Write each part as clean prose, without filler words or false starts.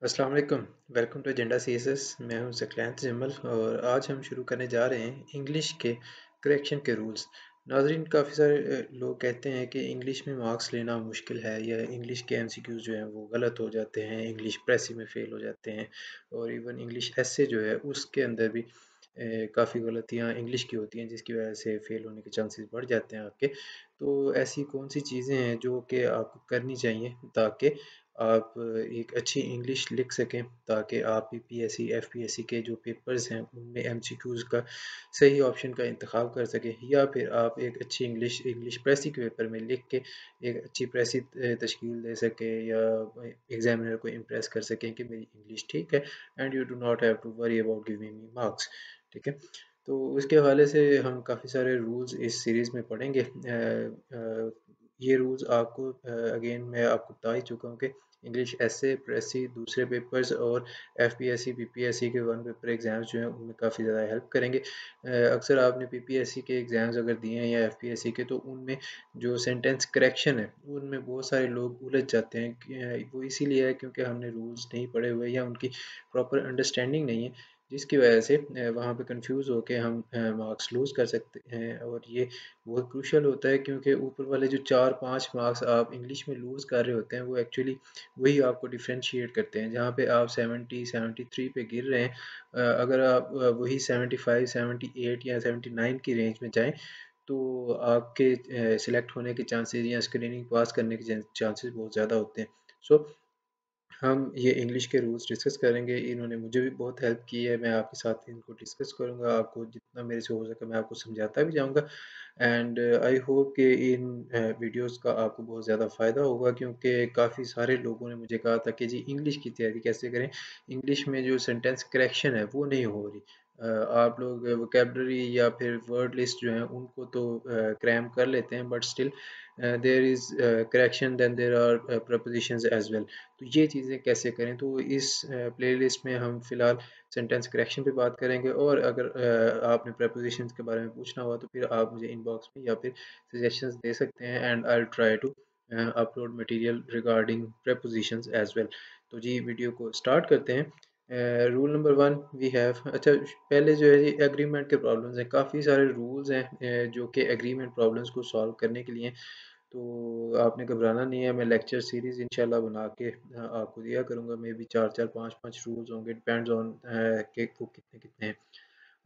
अस्सलाम वालेकुम। Welcome to agenda CSS. मैं हूं सकलैन जमल और आज हम शुरू करने जा रहे हैं इंग्लिश के करेक्शन के रूल्स। नाजरीन, काफ़ी सारे लोग कहते हैं कि इंग्लिश में मार्क्स लेना मुश्किल है या इंग्लिश के एमसीक्यूज़ जो हैं वो गलत हो जाते हैं, इंग्लिश प्रेसी में फ़ेल हो जाते हैं और इवन इंग्लिश एसे जो है उसके अंदर भी काफ़ी गलतियाँ इंग्लिश की होती हैं जिसकी वजह से फ़ेल होने के चांसेस बढ़ जाते हैं आपके। तो ऐसी कौन सी चीज़ें हैं जो कि आपको करनी चाहिए ताकि आप एक अच्छी इंग्लिश लिख सकें, ताकि आप यूपीएससी, एफपीएससी के जो पेपर्स हैं उनमें एमसीक्यूज़ का सही ऑप्शन का इंतखाब कर सकें, या फिर आप एक अच्छी इंग्लिश इंग्लिश प्रेसी के पेपर में लिख के एक अच्छी प्रेसी तश्कील दे सकें या एग्जामिनर को इम्प्रेस कर सकें कि मेरी इंग्लिश ठीक है and you do not have to worry about giving me marks. ठीक है, तो उसके हवाले से हम काफ़ी सारे रूल्स इस सीरीज़ में पढ़ेंगे। ये रूल्स आपको अगेन मैं आपको बता ही चुका हूँ कि इंग्लिश एसे, प्रेसी, दूसरे पेपर्स और एफपीएससी, पीपीएससी के वन पेपर एग्ज़ाम्स जो हैं उनमें काफ़ी ज़्यादा हेल्प करेंगे। अक्सर आपने पीपीएससी के एग्ज़ाम्स अगर दिए हैं या एफपीएससी के, तो उनमें जो सेंटेंस करेक्शन है उनमें बहुत सारे लोग उलझ जाते हैं वो इसीलिए है क्योंकि हमने रूल्स नहीं पढ़े हुए या उनकी प्रॉपर अंडरस्टैंडिंग नहीं है, जिसकी वजह से वहाँ पे कंफ्यूज होके हम मार्क्स लूज़ कर सकते हैं। और ये बहुत क्रूशियल होता है क्योंकि ऊपर वाले जो 4-5 मार्क्स आप इंग्लिश में लूज़ कर रहे होते हैं वो एक्चुअली वही आपको डिफरेंशिएट करते हैं। जहाँ पे आप 70-73 पे गिर रहे हैं, अगर आप वही 75-78 या 79 की रेंज में जाएँ तो आपके सिलेक्ट होने के चांसेस या स्क्रीनिंग पास करने के चांसेस बहुत ज़्यादा होते हैं। सो हम ये इंग्लिश के रूल्स डिस्कस करेंगे। इन्होंने मुझे भी बहुत हेल्प की है, मैं आपके साथ इनको डिस्कस करूँगा, आपको जितना मेरे से हो सके मैं आपको समझाता भी जाऊँगा एंड आई होप कि इन वीडियोस का आपको बहुत ज़्यादा फ़ायदा होगा, क्योंकि काफ़ी सारे लोगों ने मुझे कहा था कि जी इंग्लिश की तैयारी कैसे करें, इंग्लिश में जो सेंटेंस करेक्शन है वो नहीं हो रही। आप लोग वोकेबलरी या फिर वर्ड लिस्ट जो है उनको तो क्रैम कर लेते हैं, but still there is correction, then there are prepositions as well. तो ये चीज़ें कैसे करें, तो इस प्लेलिस्ट में हम फ़िलहाल सेंटेंस करेक्शन पे बात करेंगे। और अगर आपने प्रेपोजिशंस के बारे में पूछना हुआ तो फिर आप मुझे इनबॉक्स में या फिर सजेशंस दे सकते हैं and I will try to upload material regarding prepositions as well. तो जी वीडियो को स्टार्ट करते हैं। रूल नंबर 1 वी हैव, अच्छा पहले जो है ये एग्रीमेंट के प्रॉब्लम्स हैं, काफ़ी सारे रूल्स हैं जो कि एग्रीमेंट प्रॉब्लम्स को सॉल्व करने के लिए। तो आपने घबराना नहीं है, मैं लेक्चर सीरीज़ इंशाल्लाह बना के आपको दिया करूँगा। मे बी 4-4 5-5 रूल्स होंगे, डिपेंड्स ऑन कि वो कितने-कितने हैं।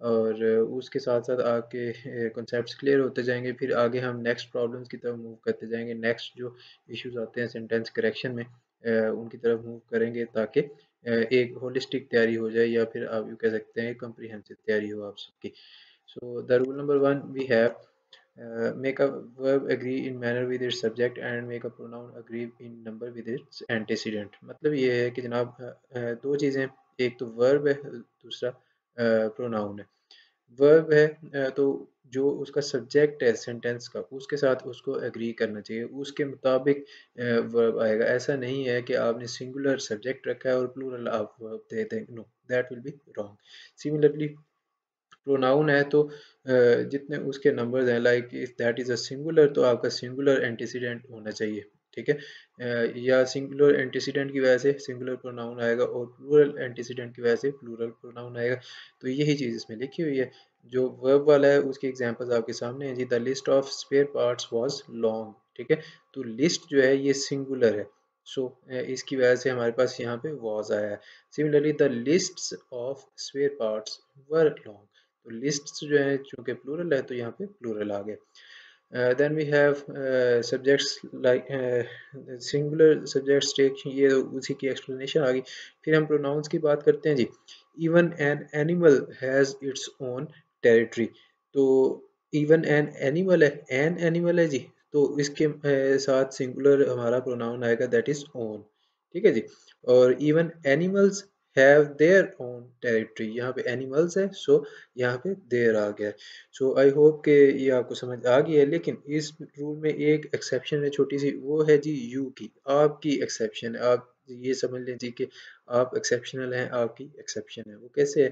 और उसके साथ-साथ आपके कॉन्सेप्ट्स क्लियर होते जाएँगे, फिर आगे हम नेक्स्ट प्रॉब्लम्स की तरफ मूव करते जाएँगे। नेक्स्ट जो इश्यूज़ आते हैं सेंटेंस करेक्शन में उनकी तरफ मूव करेंगे ताकि एक होलिस्टिक तैयारी हो जाए, या फिर आप यूँ कह सकते हैं कम्प्रिहेंसिव तैयारी हो आप सबकी। So the rule number 1 we have, make a verb agree in manner with its subject and make a pronoun agree in number with its antecedent। मतलब ये है कि जनाब दो चीज़ें, एक तो वर्ब है, दूसरा प्रोनाउन है। वर्ब है तो जो उसका सब्जेक्ट है सेंटेंस का उसके साथ उसको एग्री करना चाहिए, उसके मुताबिक वर्ब आएगा। ऐसा नहीं है कि आपने सिंगुलर सब्जेक्ट रखा है और प्लूरल आप वर्ब दे दें, know that will be wrong. Similarly pronoun है तो जितने उसके नंबर्स हैं, like if that is a singular तो आपका सिंगुलर एंटीसीडेंट होना चाहिए। ठीक है, या सिंगुलर एंटीसीडेंट की वजह से सिंगुलर प्रोनाउन आएगा और प्लूरल एंटीसीडेंट की वजह से प्लूरल प्रोनाउन आएगा। तो यही चीज़ इसमें लिखी हुई है। जो वर्ब वाला है उसकी एग्जांपल्स आपके सामने हैं जी। The list of spare parts was long. ठीक है, तो लिस्ट जो है ये सिंगुलर है, सो इसकी वजह से हमारे पास यहाँ पे वॉज आया है। Similarly the lists of spare parts were long, तो लिस्ट्स जो है चूंकि प्लूरल है तो यहाँ पे प्लूरल आ गया। Then we have subjects like singular subjects take, ये उसी की एक्सप्लेनेशन आ गई। फिर हम प्रोनाउंस की बात करते हैं जी। Even an animal has its own territory, तो इवन एन एनिमल है, एन एनिमल है जी, तो इसके साथ सिंगुलर हमारा प्रोनाउन आएगा दैट इज ओन। ठीक है जी, और even animals have their own territory, यहाँ पे एनिमल्स है सो यहाँ पे देयर आ गया है। सो आई होप कि ये आपको समझ आ गई है, लेकिन इस रूल में एक एक्सेप्शन है छोटी सी, वो है जी यू की, आपकी एक्सेप्शन है। आप ये समझ लें जी कि आप एक्सेप्शनल हैं, आपकी एक्सेप्शन है। वो कैसे है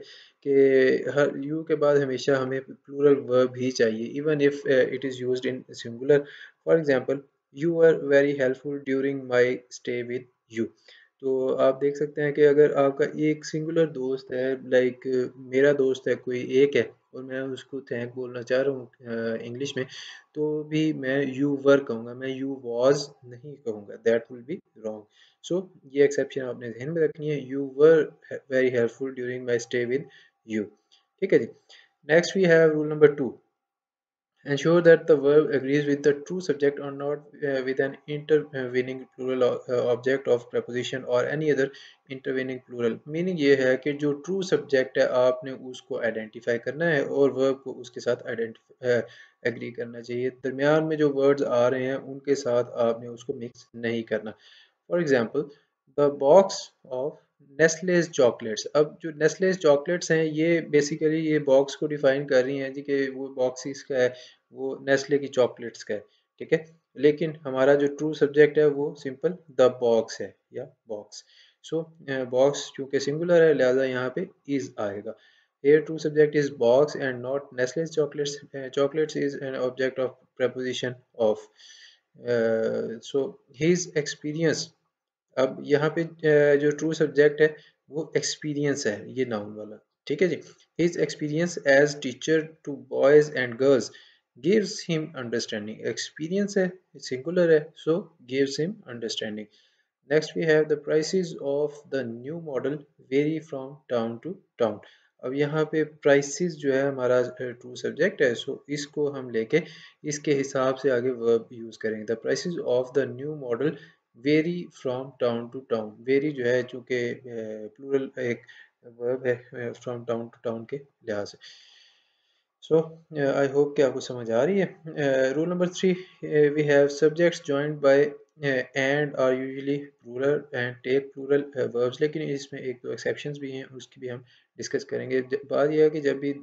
कि हर यू के बाद हमेशा हमें प्लूरल वर्ब ही चाहिए, even if it is used in singular. For example, you are very helpful during my stay with you, तो आप देख सकते हैं कि अगर आपका एक सिंगुलर दोस्त है, लाइक मेरा दोस्त है कोई एक है, और मैं उसको थैंक बोलना चाह रहा हूँ इंग्लिश में, तो भी मैं यू वर कहूँगा, मैं यू वॉज नहीं कहूँगा, that will be wrong. So ये एक्सेप्शन आपने ध्यान में रखनी है, you were very helpful during my stay with you. ठीक है जी। Next we have rule number 2। Ensure that the verb agrees with the true subject or not with an intervening plural object of preposition or any other intervening plural. Meaning ये है कि जो true subject है आपने उसको identify करना है और verb को उसके साथ agree करना चाहिए। दरमियान में जो words आ रहे हैं उनके साथ आपने उसको mix नहीं करना। For example the box of Nestle's chocolates. अब जो नेस्लेज चॉकलेट्स हैं ये बेसिकली ये बॉक्स को डिफाइन कर रही हैं जी कि वो बॉक्स इसका है, वो नेस्ले की चॉकलेट्स का है। ठीक है, लेकिन हमारा जो ट्रू सब्जेक्ट है वो सिंपल द बॉक्स है या बॉक्स। सो बॉक्स चूंकि सिंगुलर है लिहाजा यहाँ पे इज आएगा। Here true subject is box and not Nestle's chocolates. Chocolates is an object of preposition of. So his experience। अब यहाँ पे जो ट्रू सब्जेक्ट है वो एक्सपीरियंस है, ये नाउन वाला। ठीक है जी। His experience as teacher to boys and girls gives him understanding. Experience है, सिंगुलर है, so gives him understanding. Next we have the prices of the new model vary from town to town. अब यहाँ पे prices जो है हमारा true subject है, सो इसको हम लेके इसके हिसाब से आगे वर्ब यूज करेंगे। The prices of the new model vary from town to town. Vary जो है चूंकि प्लूरल एक वर्ब है फ्रॉम टाउन टू टाउन के लिहाज से। सो आई होप कि आपको समझ आ रही है। Rule number 3, we have subjects joined by and are usually plural and take plural verbs, लेकिन इसमें एक दो एक्सेप्शंस भी हैं, उसकी भी हम डिस्कस करेंगे। बात यह है कि जब भी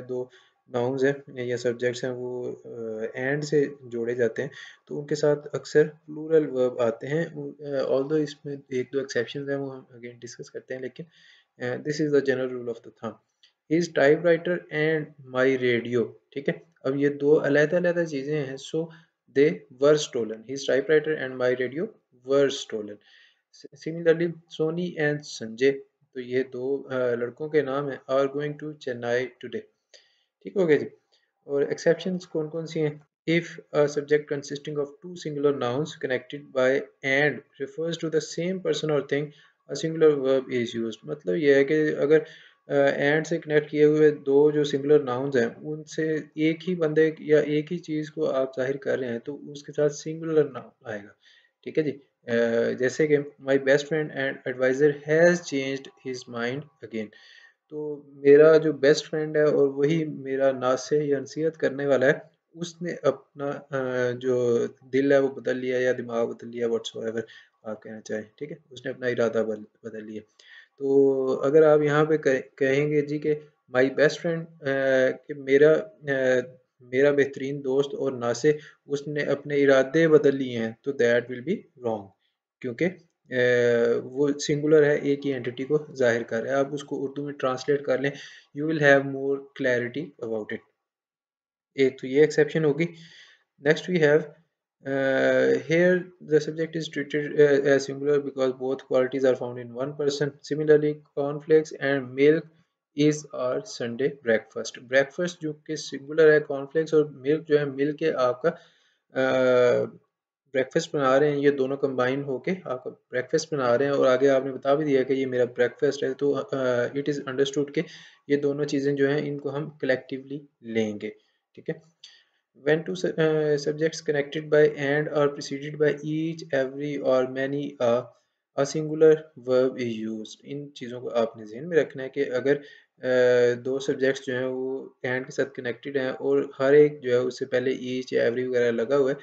दो नाउन्स हैं या सब्जेक्ट्स हैं वो एंड से जोड़े जाते हैं तो उनके साथ अक्सर प्लूरल वर्ब आते हैं। ऑल्दो इसमें एक दो एक्सेप्शंस हैं वो हम अगेन डिस्कस करते हैं, लेकिन this is the general rule of the thumb. His typewriter and my radio. ठीक है, अब ये दो अलग-अलग चीज़ें हैं। So they were stolen, his typewriter and my radio were stolen. Similarly Soni and Sanjay, तो ये दो लड़कों के नाम हैं, are going to Chennai today. ठीक हो गया जी। और एक्सेप्शंस कौन कौन सी हैं? If a subject consisting of two singular nouns connected by and refers to the same person or thing, a singular verb is used। मतलब ये है कि अगर एंड से कनेक्ट किए हुए दो जो सिंगुलर नाउन्स हैं उनसे एक ही बंदे या एक ही चीज़ को आप जाहिर कर रहे हैं तो उसके साथ सिंगुलर नाउन आएगा। ठीक है जी। जैसे कि my best friend and adviser has changed his mind again. तो मेरा जो बेस्ट फ्रेंड है और वही मेरा नासे या नसीहत करने वाला है, उसने अपना जो दिल है वो बदल लिया या दिमाग बदल लिया, व्हाट्सोएवर आप कहना चाहें। ठीक है, उसने अपना इरादा बदल लिया। तो अगर आप यहाँ पे कहेंगे जी कि माई बेस्ट फ्रेंड कि मेरा बेहतरीन दोस्त और नासे उसने अपने इरादे बदल लिए हैं, तो दैट विल बी रॉन्ग, क्योंकि वो सिंगुलर है, एक ही एंटिटी को जाहिर कर रहा है। आप उसको उर्दू में ट्रांसलेट कर लें, you will have more clarity about it. एक तो ये एक्सेप्शन होगी। Next we have here the subject is treated as singular because both qualities are found in one person. Similarly cornflakes and milk is our Sunday breakfast। breakfast जो कि singular है, cornflakes और milk जो है, milk के आपका breakfast बना रहे हैं, ये दोनों कंबाइन होके आपका ब्रेकफास्ट बना रहे हैं। और आगे आपने बता भी दिया कि ये मेरा ब्रेकफास्ट है, तो इट इज़ अंडरस्टूड कि ये दोनों चीज़ें जो हैं इनको हम कलेक्टिवली लेंगे। ठीक है। When two subjects connected by and are preceded by each, every or many, a singular verb is used। इन चीज़ों को आपने ज़हन में रखना है कि अगर दो सब्जेक्ट्स जो हैं वो and के साथ कनेक्टेड हैं और हर एक जो है उससे पहले each या every वगैरह लगा हुआ है,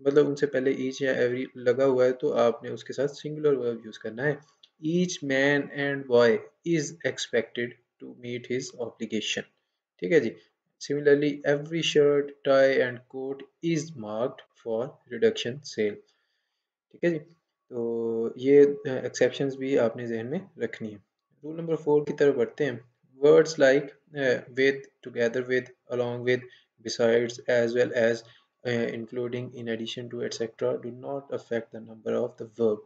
मतलब उनसे पहले each या every लगा हुआ है, तो आपने उसके साथ सिंगुलर वर्ब यूज़ करना है। Each man and boy is expected to meet his obligation। ठीक है जी। Similarly, every shirt, tie and coat is marked for reduction sale। ठीक है जी। तो ये एक्सेप्शंस भी आपने जहन में रखनी है। रूल नंबर 4 की तरफ बढ़ते हैं। Words like with, together with, along with, besides, as well as including, in addition to, etc., do not affect the number of the verb.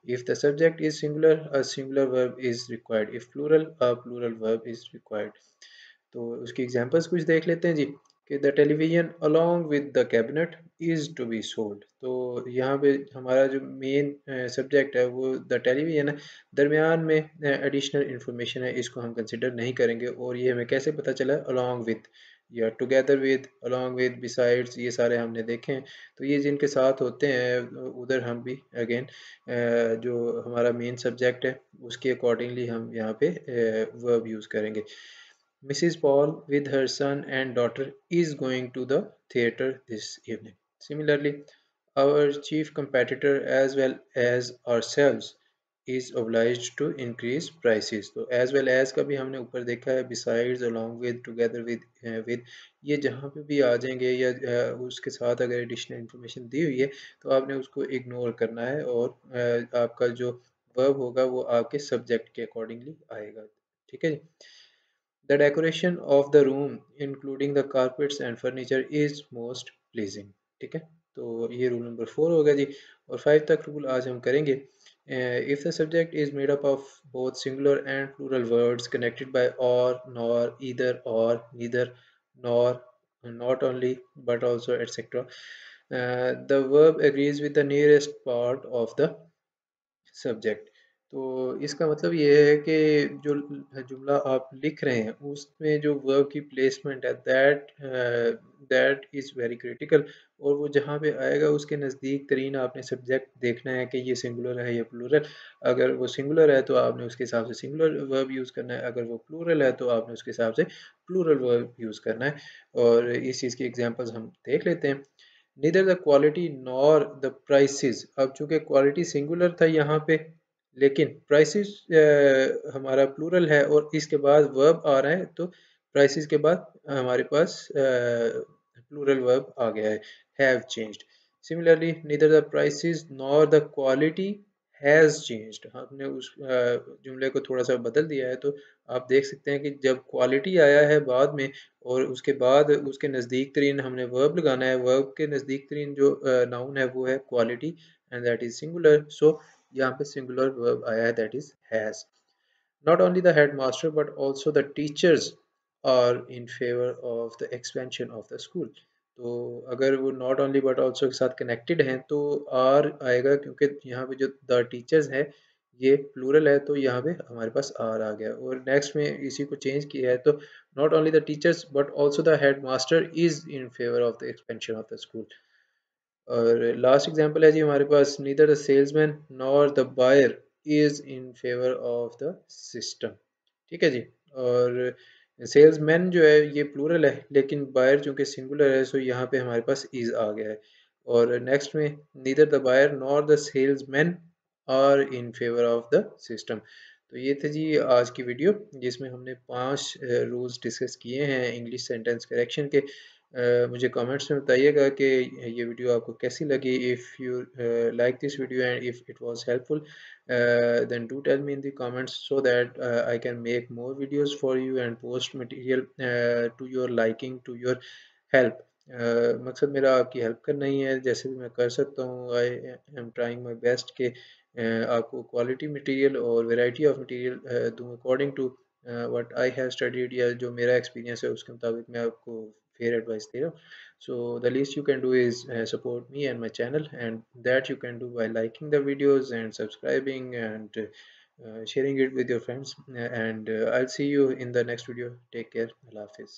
If the subject is singular, a singular verb is required. If plural, a plural verb is required. तो उसकी examples कुछ देख लेते हैं जी कि the television along with the cabinet is to be sold. तो यहाँ पे हमारा जो मेन सब्जेक्ट है वो द टेलीविजन है, दरमियान में एडिशनल इंफॉर्मेशन है, इसको हम कंसिडर नहीं करेंगे। और ये हमें कैसे पता चला? अलोंग विद या together with, along with, besides, ये सारे हमने देखे हैं। तो ये जिनके साथ होते हैं उधर हम भी अगेन जो हमारा मेन सब्जेक्ट है उसके अकॉर्डिंगली हम यहाँ पे वर्ब यूज़ करेंगे। Mrs. Paul with her son and daughter is going to the theatre this evening. Similarly, our chief competitor as well as ourselves is obliged to increase prices. तो as well as का भी हमने ऊपर देखा है, besides, along with, together with, ये जहाँ पे भी आ जाएंगे या उसके साथ अगर एडिशनल इंफॉर्मेशन दी हुई है तो आपने उसको इग्नोर करना है और आपका जो वर्ब होगा वो आपके सब्जेक्ट के अकॉर्डिंगली आएगा। ठीक है जी। The decoration of the room, including the carpets and furniture, is most pleasing. ठीक है, तो ये रूल नंबर 4 होगा जी। और 5 तक रूल आज हम करेंगे। If the subject is made up of both singular and plural words connected by or, nor, either, or, neither, nor, not only, but also, etc., the verb agrees with the nearest part of the subject. तो इसका मतलब ये है कि जो जुमला आप लिख रहे हैं उसमें जो वर्ब की प्लेसमेंट है दैट इज़ वेरी क्रिटिकल। और वो जहाँ पे आएगा उसके नज़दीक तरीन आपने सब्जेक्ट देखना है कि ये सिंगुलर है या प्लूरल। अगर वो सिंगुलर है तो आपने उसके हिसाब से सिंगुलर वर्ब यूज़ करना है, अगर वो प्लूरल है तो आपने उसके हिसाब से प्लूरल वर्ब यूज़ करना है। और इस चीज़ की एग्जांपल्स हम देख लेते हैं। Neither the quality nor the prices. अब चूंकि क्वालिटी सिंगुलर था यहाँ पे लेकिन प्राइसेस हमारा प्लूरल है और इसके बाद वर्ब आ रहा है तो प्राइसेस के बाद हमारे पास प्लूरल वर्ब आ गया है, have changed. Similarly neither the prices nor the quality has changed. हमने उस जुमले को थोड़ा सा बदल दिया है। तो आप देख सकते हैं कि जब क्वालिटी आया है बाद में और उसके बाद उसके नज़दीक तरीन हमने वर्ब लगाना है, वर्ब के नज़दीक तरीन जो नाउन है वो है quality and that is singular. So यहाँ पे सिंगुलर वर्ब आया है that is has. Not only the headmaster but also the teachers are in favor of the expansion of the school। तो अगर वो not only but also के साथ connected हैं तो आर आएगा क्योंकि यहाँ पे जो the teachers है ये प्लूरल है तो यहाँ पे हमारे पास आर आ गया। और नेक्स्ट में इसी को चेंज किया है तो not only the teachers but also the headmaster is in favor of the expansion of the school। और लास्ट एग्जांपल है जी हमारे पास, neither the salesman nor the buyer is in favour of the system. ठीक है जी। और salesman जो है ये प्लूरल है लेकिन बायर चूंकि सिंगुलर है सो यहाँ पे हमारे पास इज आ गया है। और नेक्स्ट में neither the buyer nor the salesman are in favour of the system. तो ये थे जी आज की वीडियो जिसमें हमने 5 रूल्स डिस्कस किए हैं इंग्लिश सेंटेंस करेक्शन के। मुझे कमेंट्स में बताइएगा कि ये वीडियो आपको कैसी लगी। If you like this video and if it was helpful then do tell me in the comments so that I can make more videos for you and post material to your liking, to your help। मकसद मेरा आपकी help करना ही है, जैसे भी मैं कर सकता हूँ I am trying my best के आपको क्वालिटी मटेरियल और वैरायटी ऑफ मटेरियल दूँ according to what I have studied या जो मेरा एक्सपीरियंस है उसके मुताबिक मैं आपको fair advice there। So the least you can do is support me and my channel, and that you can do by liking the videos and subscribing and sharing it with your friends। And I'll see you in the next video. Take care. Allah Hafiz।